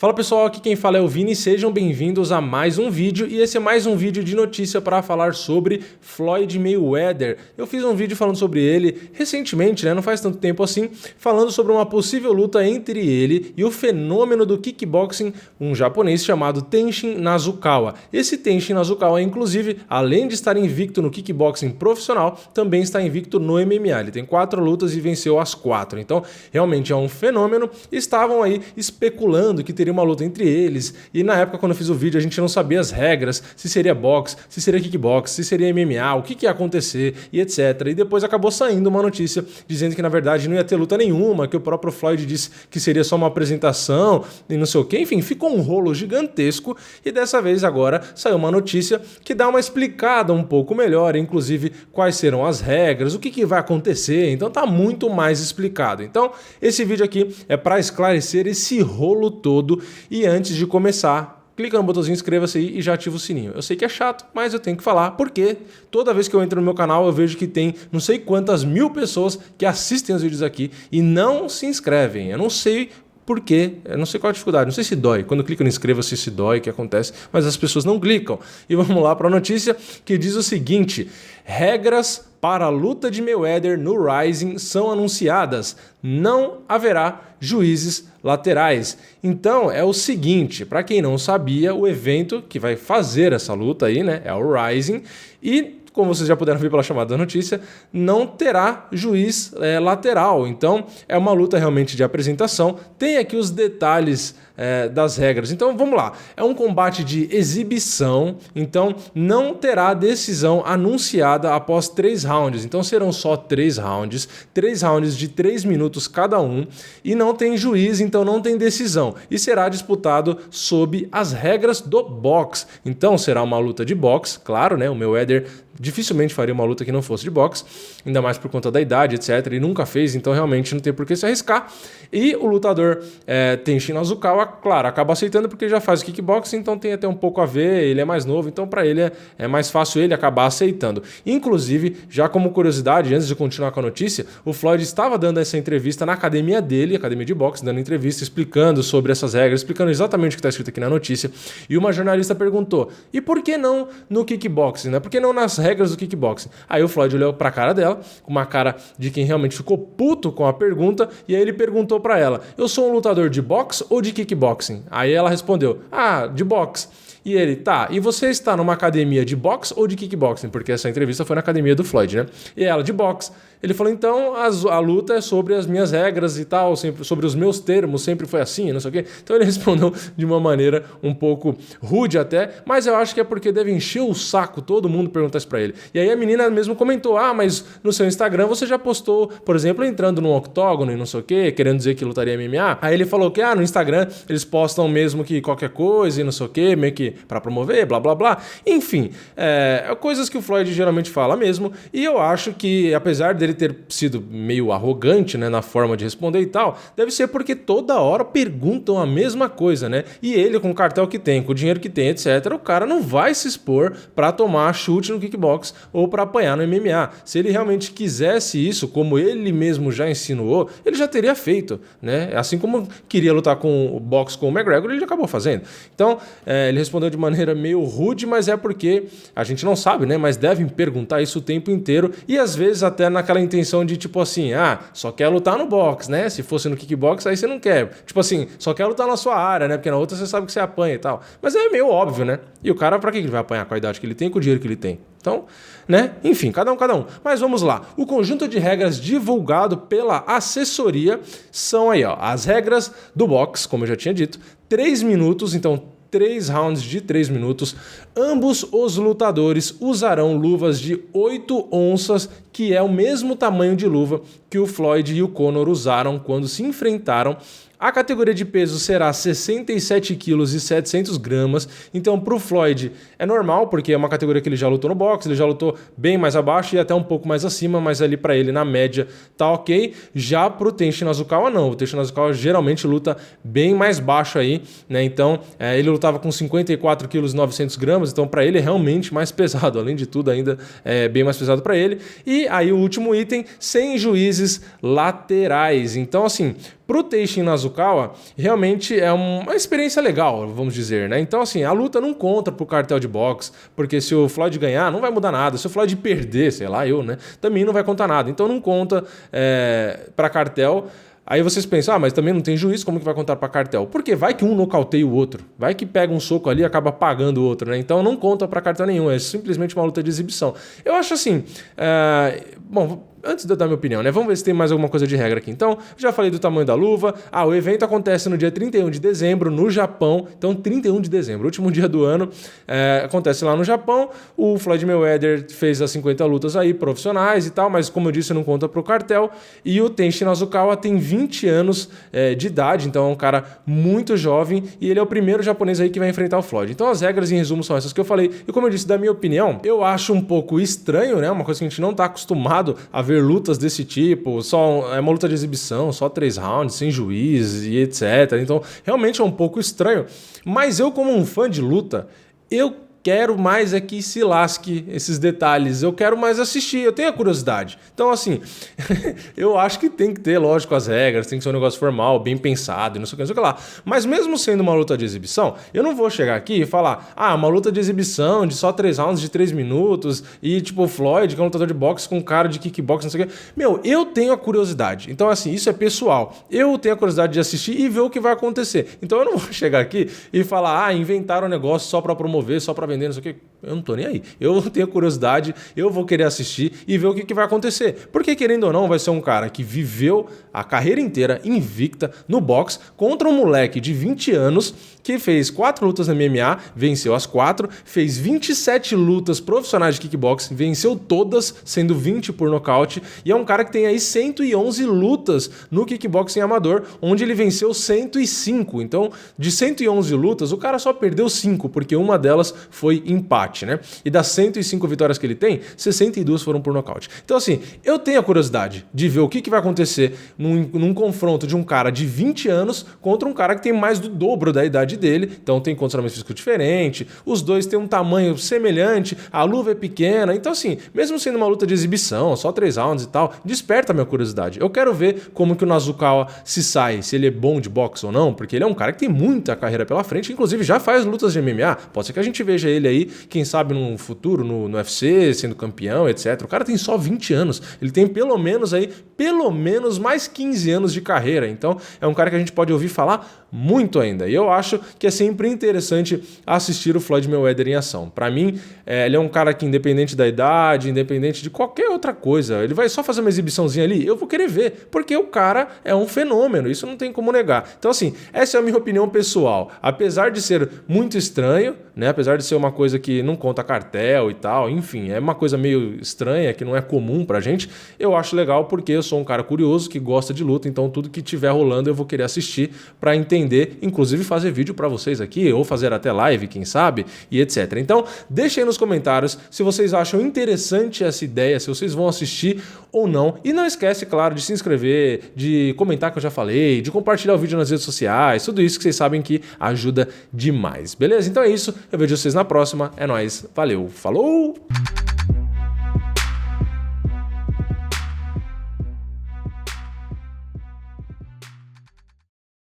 Fala pessoal, aqui quem fala é o Vini, sejam bem-vindos a mais um vídeo e esse é mais um vídeo de notícia para falar sobre Floyd Mayweather. Eu fiz um vídeo falando sobre ele recentemente, não faz tanto tempo assim, falando sobre uma possível luta entre ele e o fenômeno do kickboxing, um japonês chamado Tenshin Nasukawa. Esse Tenshin Nasukawa, inclusive, além de estar invicto no kickboxing profissional, também está invicto no MMA. Ele tem 4 lutas e venceu as 4, então realmente é um fenômeno. Estavam aí especulando que teria uma luta entre eles, e na época quando eu fiz o vídeo a gente não sabia as regras, se seria boxe, se seria kickbox, se seria MMA, o que ia acontecer e etc. E depois acabou saindo uma notícia dizendo que na verdade não ia ter luta nenhuma, que o próprio Floyd disse que seria só uma apresentação e não sei o que, enfim, ficou um rolo gigantesco e dessa vez agora saiu uma notícia que dá uma explicada um pouco melhor, inclusive quais serão as regras, o que vai acontecer, então tá muito mais explicado. Então esse vídeo aqui é para esclarecer esse rolo todo. E antes de começar, clica no botãozinho inscreva-se aí e já ativa o sininho. Eu sei que é chato, mas eu tenho que falar, porque toda vez que eu entro no meu canal eu vejo que tem não sei quantas mil pessoas que assistem os vídeos aqui e não se inscrevem. Eu não sei por quê, eu não sei qual a dificuldade, não sei se dói. Quando eu clico no inscreva-se, se dói, o que acontece, mas as pessoas não clicam. E vamos lá para a notícia que diz o seguinte: regras para a luta de Mayweather no Rising são anunciadas. Não haverá juízes laterais. Então é o seguinte, para quem não sabia, o evento que vai fazer essa luta aí, é o Rising, e como vocês já puderam ver pela chamada da notícia, não terá juiz lateral. Então é uma luta realmente de apresentação. Tem aqui os detalhes das regras. Então vamos lá. É um combate de exibição, então não terá decisão anunciada após 3 rounds. Então serão só 3 rounds de 3 minutos cada um, e não tem juiz, então não tem decisão. E será disputado sob as regras do boxe. Então será uma luta de boxe, claro, o Mayweather dificilmente faria uma luta que não fosse de boxe, ainda mais por conta da idade, etc. Ele nunca fez, então realmente não tem por que se arriscar. E o lutador Tenshin Nasukawa, claro, acaba aceitando porque já faz kickboxing, então tem até um pouco a ver, ele é mais novo, então para ele é mais fácil ele acabar aceitando. Inclusive, já como curiosidade, antes de continuar com a notícia, o Floyd estava dando essa entrevista na academia dele, academia de boxe, dando entrevista, explicando sobre essas regras, explicando exatamente o que está escrito aqui na notícia. E uma jornalista perguntou, e por que não no kickboxing, Por que não nas regras do kickboxing? Aí o Floyd olhou pra cara dela, com uma cara de quem realmente ficou puto com a pergunta, e aí ele perguntou pra ela, eu sou um lutador de boxe ou de kickboxing? Aí ela respondeu, de boxe. E ele, tá, e você está numa academia de boxe ou de kickboxing? Porque essa entrevista foi na academia do Floyd, E ela, de boxe. Ele falou, então a luta é sobre as minhas regras e tal, sempre sobre os meus termos, sempre foi assim, não sei o quê. Então ele respondeu de uma maneira um pouco rude até, mas eu acho que é porque deve encher o saco todo mundo perguntar isso pra ele. E aí a menina mesmo comentou, mas no seu Instagram você já postou, por exemplo, entrando num octógono e não sei o quê, querendo dizer que lutaria MMA. Aí ele falou que, no Instagram eles postam mesmo que qualquer coisa e não sei o quê, meio que pra promover, blá blá blá. Enfim, coisas que o Floyd geralmente fala mesmo, e eu acho que apesar dele ter sido meio arrogante, na forma de responder e tal, deve ser porque toda hora perguntam a mesma coisa, E ele, com o cartel que tem, com o dinheiro que tem, etc., o cara não vai se expor para tomar chute no kickbox ou para apanhar no MMA. Se ele realmente quisesse isso, como ele mesmo já insinuou, ele já teria feito, Assim como queria lutar com o boxe com o McGregor, ele já acabou fazendo. Então, ele respondeu de maneira meio rude, mas é porque a gente não sabe, Mas devem perguntar isso o tempo inteiro e às vezes até naquela intenção de tipo assim, só quer lutar no boxe, Se fosse no kickbox, aí você não quer. Tipo assim, só quer lutar na sua área, Porque na outra você sabe que você apanha e tal. Mas é meio óbvio, E o cara, pra que ele vai apanhar com a idade que ele tem e com o dinheiro que ele tem? Então, Enfim, cada um. Mas vamos lá. O conjunto de regras divulgado pela assessoria são aí, as regras do boxe, como eu já tinha dito, 3 minutos, então 3 rounds de 3 minutos. Ambos os lutadores usarão luvas de 8 onças, que é o mesmo tamanho de luva que o Floyd e o Conor usaram quando se enfrentaram. A categoria de peso será 67 quilos e 700 gramas, então para o Floyd é normal, porque é uma categoria que ele já lutou no boxe, ele já lutou bem mais abaixo e até um pouco mais acima, mas ali para ele na média tá ok. Já para o Tenshin Nasukawa não, o Tenshin Nasukawa geralmente luta bem mais baixo aí, então ele lutava com 54 quilos e 900 gramas, então para ele é realmente mais pesado, além de tudo ainda é bem mais pesado para ele. E aí o último item, sem juízes laterais, então assim, para o Tenshin Nasukawa Nasukawa realmente é uma experiência legal, vamos dizer, né? Então, assim, a luta não conta pro cartel de boxe, porque se o Floyd ganhar, não vai mudar nada. Se o Floyd perder, sei lá, né? Também não vai contar nada. Então não conta pra cartel. Aí vocês pensam, mas também não tem juiz, como que vai contar pra cartel? Porque vai que um nocauteia o outro, vai que pega um soco ali e acaba pagando o outro, né? Então não conta pra cartel nenhum, é simplesmente uma luta de exibição. Eu acho assim, bom, antes de eu dar minha opinião, né? Vamos ver se tem mais alguma coisa de regra aqui. Então, já falei do tamanho da luva. O evento acontece no dia 31 de dezembro, no Japão. Então, 31 de dezembro, último dia do ano, acontece lá no Japão. O Floyd Mayweather fez as 50 lutas aí, profissionais e tal, mas como eu disse, não conta pro cartel. E o Tenshin Nasukawa tem 20 anos de idade, então é um cara muito jovem e ele é o primeiro japonês aí que vai enfrentar o Floyd. Então, as regras, em resumo, são essas que eu falei. E como eu disse, da minha opinião, eu acho um pouco estranho, né? Uma coisa que a gente não tá acostumado a ver lutas desse tipo, é uma luta de exibição, só 3 rounds, sem juiz e etc. Então, realmente é um pouco estranho. Mas eu, como um fã de luta, eu quero mais é que se lasque esses detalhes. Eu quero mais assistir, eu tenho a curiosidade. Então, assim, eu acho que tem que ter, lógico, as regras, tem que ser um negócio formal, bem pensado, e não sei o que, não sei o que lá. Mas mesmo sendo uma luta de exibição, eu não vou chegar aqui e falar, uma luta de exibição de só 3 rounds de 3 minutos e, tipo, o Floyd, que é um lutador de boxe com um cara de kickbox, não sei o que. Meu, eu tenho a curiosidade. Então, assim, isso é pessoal. Eu tenho a curiosidade de assistir e ver o que vai acontecer. Então, eu não vou chegar aqui e falar, inventaram um negócio só pra promover, só pra vender, não sei o que. Eu não tô nem aí. Eu tenho curiosidade, eu vou querer assistir e ver o que vai acontecer. Porque, querendo ou não, vai ser um cara que viveu a carreira inteira invicta no boxe contra um moleque de 20 anos que fez 4 lutas na MMA, venceu as 4, fez 27 lutas profissionais de kickboxing, venceu todas, sendo 20 por nocaute, e é um cara que tem aí 111 lutas no kickboxing amador, onde ele venceu 105. Então, de 111 lutas, o cara só perdeu 5, porque uma delas foi empate, né? E das 105 vitórias que ele tem, 62 foram por nocaute. Então, assim, eu tenho a curiosidade de ver o que vai acontecer num confronto de um cara de 20 anos contra um cara que tem mais do dobro da idade dele, então tem condicionamento físico diferente, os dois têm um tamanho semelhante, a luva é pequena, então assim, mesmo sendo uma luta de exibição, só 3 rounds e tal, desperta a minha curiosidade. Eu quero ver como que o Nasukawa se sai, se ele é bom de boxe ou não, porque ele é um cara que tem muita carreira pela frente, inclusive já faz lutas de MMA, pode ser que a gente veja ele aí, quem sabe no futuro, no UFC, sendo campeão, etc. O cara tem só 20 anos, ele tem pelo menos mais 15 anos de carreira, então é um cara que a gente pode ouvir falar muito ainda. E eu acho que é sempre interessante assistir o Floyd Mayweather em ação. Para mim, ele é um cara que, independente da idade, independente de qualquer outra coisa, ele vai só fazer uma exibiçãozinha ali, eu vou querer ver, porque o cara é um fenômeno, isso não tem como negar. Então, assim, essa é a minha opinião pessoal. Apesar de ser muito estranho, né? Apesar de ser uma coisa que não conta cartel e tal, enfim, é uma coisa meio estranha, que não é comum pra gente, eu acho legal porque eu sou um cara curioso, que gosta de luta, então tudo que tiver rolando eu vou querer assistir pra entender, inclusive fazer vídeo pra vocês aqui, ou fazer até live, quem sabe, e etc. Então, deixem aí nos comentários se vocês acham interessante essa ideia, se vocês vão assistir ou não, e não esquece, claro, de se inscrever, de comentar que eu já falei, de compartilhar o vídeo nas redes sociais, tudo isso que vocês sabem que ajuda demais, beleza? Então é isso, eu vejo vocês na próxima, é nóis, valeu, falou!